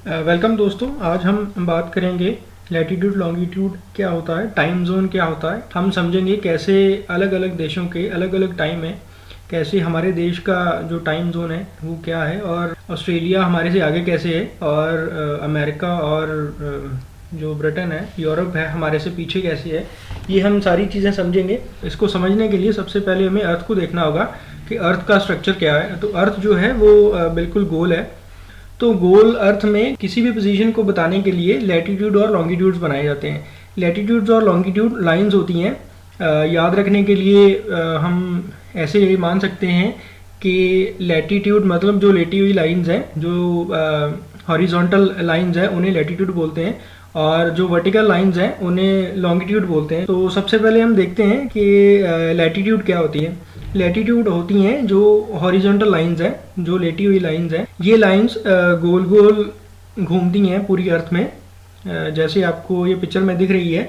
Welcome दोस्तों, आज हम बात करेंगे लैटिट्यूड लॉन्गिट्यूड क्या होता है, टाइम जोन क्या होता है। हम समझेंगे कैसे अलग अलग देशों के अलग अलग टाइम है, कैसे हमारे देश का जो टाइम जोन है वो क्या है, और ऑस्ट्रेलिया हमारे से आगे कैसे है, और अमेरिका और जो ब्रिटेन है, यूरोप है, हमारे से पीछे कैसे है। ये हम सारी चीज़ें समझेंगे। इसको समझने के लिए सबसे पहले हमें अर्थ को देखना होगा कि अर्थ का स्ट्रक्चर क्या है। तो अर्थ जो है वो बिल्कुल गोल है। तो गोल अर्थ में किसी भी पोजीशन को बताने के लिए लैटिट्यूड और लॉन्गिट्यूड्स बनाए जाते हैं। लैटिट्यूड्स और लॉन्गिट्यूड लाइंस होती हैं। याद रखने के लिए हम ऐसे मान सकते हैं कि लैटिट्यूड मतलब जो लेटी हुई लाइंस हैं, जो हॉरिजॉन्टल लाइंस हैं, उन्हें लैटिट्यूड बोलते हैं, और जो वर्टिकल लाइंस हैं उन्हें लॉन्गिट्यूड बोलते हैं। तो सबसे पहले हम देखते हैं कि लैटिट्यूड क्या होती है। लैटिट्यूड होती हैं जो हॉरिजॉन्टल लाइंस हैं, जो लेटी हुई लाइंस हैं। ये लाइंस गोल गोल घूमती हैं पूरी अर्थ में। जैसे आपको ये पिक्चर में दिख रही है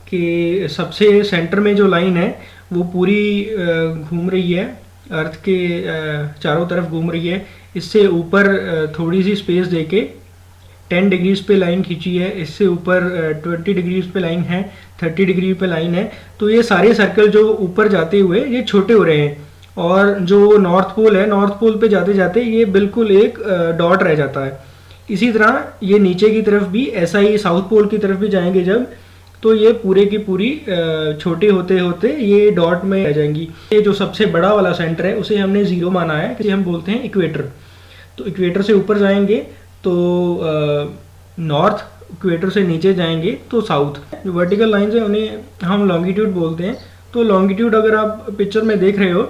कि सबसे सेंटर में जो लाइन है वो पूरी घूम रही है, अर्थ के चारों तरफ घूम रही है। इससे ऊपर थोड़ी सी स्पेस देके 10 डिग्रीज पे लाइन खींची है, इससे ऊपर 20 डिग्रीज पे लाइन है, 30 डिग्री पे लाइन है। तो ये सारे सर्कल जो ऊपर जाते हुए ये छोटे हो रहे हैं, और जो नॉर्थ पोल है, नॉर्थ पोल पे जाते जाते ये बिल्कुल एक डॉट रह जाता है। इसी तरह ये नीचे की तरफ भी ऐसा ही, साउथ पोल की तरफ भी जाएंगे जब, तो ये पूरे की पूरी छोटे होते होते ये डॉट में आ जाएंगी। ये जो सबसे बड़ा वाला सेंटर है उसे हमने जीरो माना है, इसे हम बोलते हैं इक्वेटर। तो इक्वेटर से ऊपर जाएंगे तो नॉर्थ, इक्वेटर से नीचे जाएंगे तो साउथ। जो वर्टिकल लाइंस हैं उन्हें हम लॉन्गिट्यूड बोलते हैं। तो लॉन्गिट्यूड अगर आप पिक्चर में देख रहे हो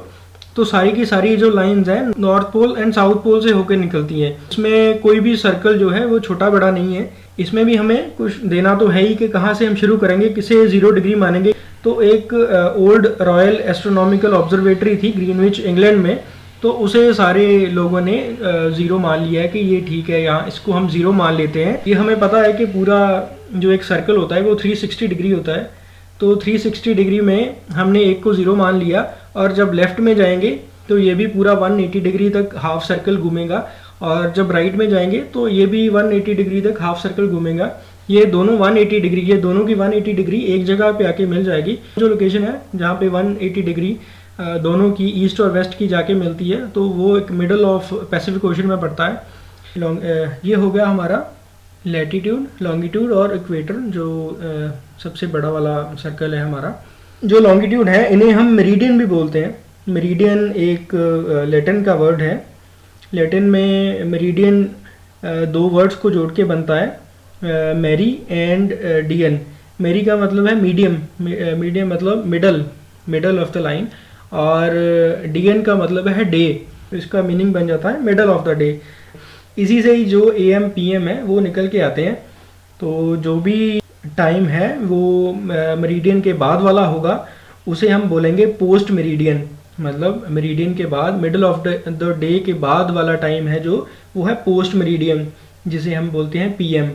तो सारी की सारी जो लाइंस हैं north pole and south pole से होकर निकलती हैं। इसमें कोई भी सर्कल जो है वो छोटा बड़ा नहीं है। इसमें भी हमें कुछ देना तो है ही कि कहाँ से हम शुरू करेंगे, किसे 0 डिग्री मानेंगे। तो एक ओल्ड रॉयल एस्ट्रोनॉमिकल ऑब्जर्वेटरी थी ग्रीनविच इंग्लैंड में, तो उसे सारे लोगों ने 0 मान लिया है कि ये ठीक है, यहाँ इसको हम 0 मान लेते हैं। ये हमें पता है कि पूरा जो एक सर्कल होता है वो 360 डिग्री होता है। तो 360 डिग्री में हमने एक को 0 मान लिया, और जब लेफ्ट में जाएंगे तो ये भी पूरा 180 डिग्री तक हाफ सर्कल घूमेगा, और जब राइट में जाएंगे तो ये भी 180 डिग्री तक हाफ सर्कल घूमेगा। ये दोनों 180 डिग्री, ये दोनों की 180 डिग्री एक जगह पे आके मिल जाएगी। जो लोकेशन है जहाँ पे 180 डिग्री दोनों की ईस्ट और वेस्ट की जाके मिलती है, तो वो एक मिडल ऑफ पैसिफिक ओशन में पड़ता है। ये हो गया हमारा लैटिट्यूड, लॉन्गिट्यूड और इक्वेटर, जो सबसे बड़ा वाला सर्कल है हमारा। जो लॉन्गिट्यूड है इन्हें हम मेरिडियन भी बोलते हैं। मेरिडियन एक लैटिन का वर्ड है। लैटिन में मेरिडियन 2 वर्ड्स को जोड़ के बनता है, मेरी एंड डियन। मेरी का मतलब है मीडियम, मीडियम मतलब middle, middle of the line, और डियन का मतलब है डे। इसका मीनिंग बन जाता है मिडल ऑफ द डे। इसी से ही जो AM PM है वो निकल के आते हैं। तो जो भी टाइम है वो मेरिडियन के बाद वाला होगा उसे हम बोलेंगे पोस्ट मेरिडियन। मतलब मेरिडियन के बाद, मिडल ऑफ द डे के बाद वाला टाइम है जो, वो है पोस्ट मेरिडियन, जिसे हम बोलते हैं PM।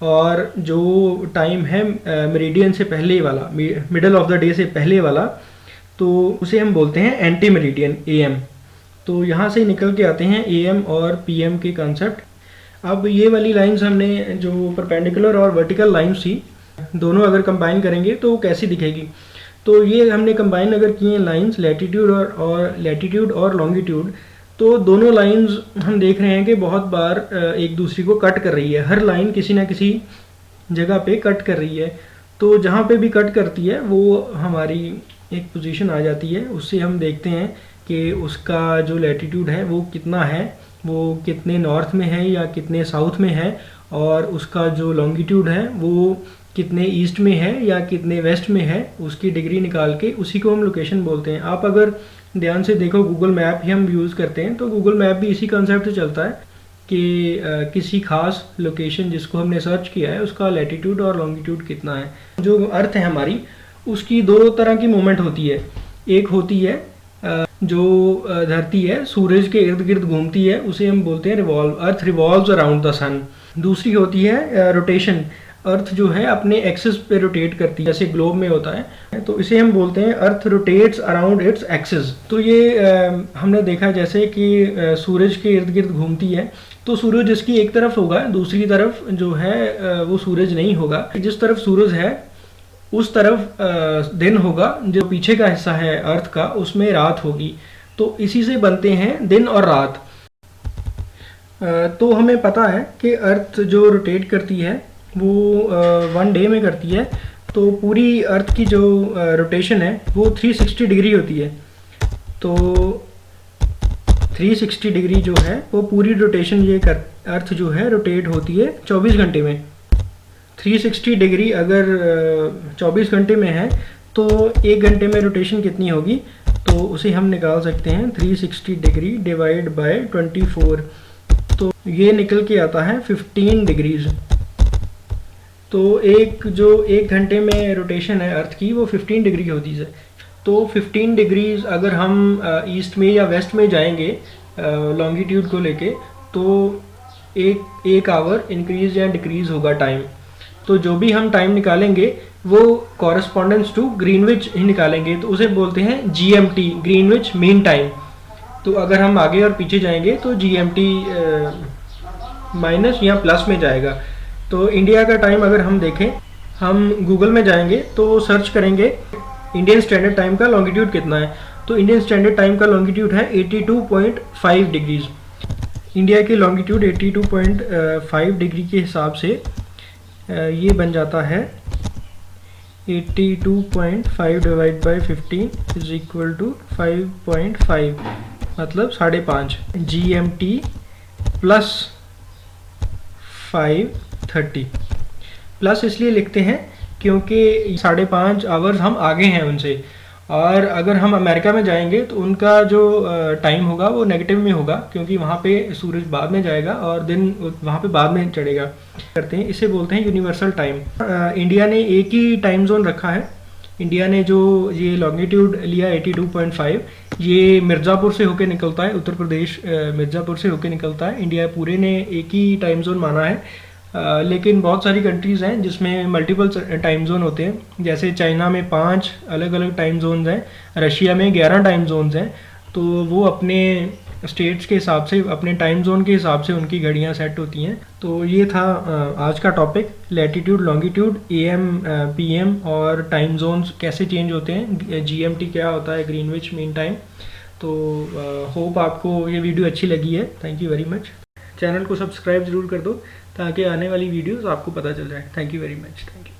और जो टाइम है मेरिडियन से पहले वाला, मिडल ऑफ द डे से पहले वाला, तो उसे हम बोलते हैं एंटी मेरिडियन, AM। तो यहाँ से निकल के आते हैं AM और PM के कंसेप्ट। अब ये वाली लाइंस हमने, जो परपेंडिकुलर और वर्टिकल लाइंस थी, दोनों अगर कंबाइन करेंगे तो कैसी दिखेगी। तो ये हमने कंबाइन अगर किए लाइंस लैटिट्यूड और लैटिट्यूड और लॉन्गिट्यूड, तो दोनों लाइंस हम देख रहे हैं कि बहुत बार एक दूसरे को कट कर रही है। हर लाइन किसी ना किसी जगह पे कट कर रही है। तो जहाँ पे भी कट करती है वो हमारी एक पोजीशन आ जाती है। उससे हम देखते हैं कि उसका जो लैटिट्यूड है वो कितना है, वो कितने नॉर्थ में है या कितने साउथ में है, और उसका जो लॉन्गिट्यूड है वो कितने ईस्ट में है या कितने वेस्ट में है। उसकी डिग्री निकाल के उसी को हम लोकेशन बोलते हैं। आप अगर ध्यान से देखो, गूगल मैप ही हम यूज़ करते हैं, तो गूगल मैप भी इसी कंसेप्ट से चलता है कि किसी खास लोकेशन जिसको हमने सर्च किया है उसका लैटिट्यूड और लॉन्गिट्यूड कितना है। जो अर्थ है हमारी, उसकी 2 तरह की मूवमेंट होती है। एक होती है जो धरती है सूरज के इर्द गिर्द घूमती है, उसे हम बोलते हैं revolve, earth revolves around the sun. दूसरी होती है रोटेशन, अर्थ जो है अपने एक्सिस पे रोटेट करती है, जैसे ग्लोब में होता है, तो इसे हम बोलते हैं अर्थ रोटेट्स अराउंड इट्स एक्सिस। तो ये हमने देखा जैसे कि सूरज के इर्द गिर्द घूमती है, तो सूरज इसकी एक तरफ होगा, दूसरी तरफ जो है वो सूरज नहीं होगा। जिस तरफ सूरज है उस तरफ दिन होगा, जो पीछे का हिस्सा है अर्थ का उसमें रात होगी। तो इसी से बनते हैं दिन और रात। तो हमें पता है कि अर्थ जो रोटेट करती है वो 1 डे में करती है, तो पूरी अर्थ की जो रोटेशन है वो 360 डिग्री होती है। तो 360 डिग्री जो है वो पूरी रोटेशन अर्थ जो है रोटेट होती है 24 घंटे में। 360 डिग्री अगर 24 घंटे में है तो 1 घंटे में रोटेशन कितनी होगी, तो उसे हम निकाल सकते हैं 360 डिग्री डिवाइड बाय 24, तो ये निकल के आता है 15 डिग्रीज। तो जो 1 घंटे में रोटेशन है अर्थ की वो 15 डिग्री होती है। तो 15 डिग्रीज अगर हम ईस्ट में या वेस्ट में जाएंगे लॉन्गिट्यूड को लेके, तो एक आवर इंक्रीज या डिक्रीज होगा टाइम। तो जो भी हम टाइम निकालेंगे वो कॉरेस्पॉन्डेंस टू ग्रीनविच ही निकालेंगे, तो उसे बोलते हैं GMT, ग्रीनविच मीन टाइम। तो अगर हम आगे और पीछे जाएंगे तो GMT माइनस या प्लस में जाएगा। तो इंडिया का टाइम अगर हम देखें, हम गूगल में जाएंगे तो सर्च करेंगे इंडियन स्टैंडर्ड टाइम का लॉन्गिट्यूड कितना है, तो इंडियन स्टैंडर्ड टाइम का लॉन्गिट्यूड है 82.5 डिग्रीज। इंडिया की लॉन्गिट्यूड 82.5 डिग्री के हिसाब से ये बन जाता है 82.5 divide by 15 is equal to 5.5, मतलब 5.5 GMT प्लस 5:30। प्लस इसलिए लिखते हैं क्योंकि 5.5 आवर्स हम आगे हैं उनसे, और अगर हम अमेरिका में जाएंगे तो उनका जो टाइम होगा वो नेगेटिव में होगा, क्योंकि वहाँ पे सूरज बाद में जाएगा और दिन वहाँ पे बाद में चढ़ेगा। करते हैं, इसे बोलते हैं यूनिवर्सल टाइम। इंडिया ने एक ही टाइम जोन रखा है। इंडिया ने जो ये लॉन्गिट्यूड लिया 82.5, ये मिर्ज़ापुर से होके निकलता है, उत्तर प्रदेश मिर्ज़ापुर से होके निकलता है। इंडिया पूरे ने एक ही टाइम जोन माना है, लेकिन बहुत सारी कंट्रीज़ हैं जिसमें मल्टीपल टाइम जोन होते हैं। जैसे चाइना में 5 अलग अलग टाइम जोन्स हैं, रशिया में 11 टाइम जोन्स हैं। तो वो अपने स्टेट्स के हिसाब से, अपने टाइम जोन के हिसाब से उनकी घड़ियाँ सेट होती हैं। तो ये था आज का topic, latitude longitude, AM PM और टाइम जोन्स कैसे चेंज होते हैं, GMT क्या होता है, ग्रीनविच मीन टाइम। तो होप आपको ये वीडियो अच्छी लगी है। Thank you very much. Channel को सब्सक्राइब ज़रूर कर दो ताकि आने वाली वीडियोस आपको पता चल जाए। Thank you very much. Thank you.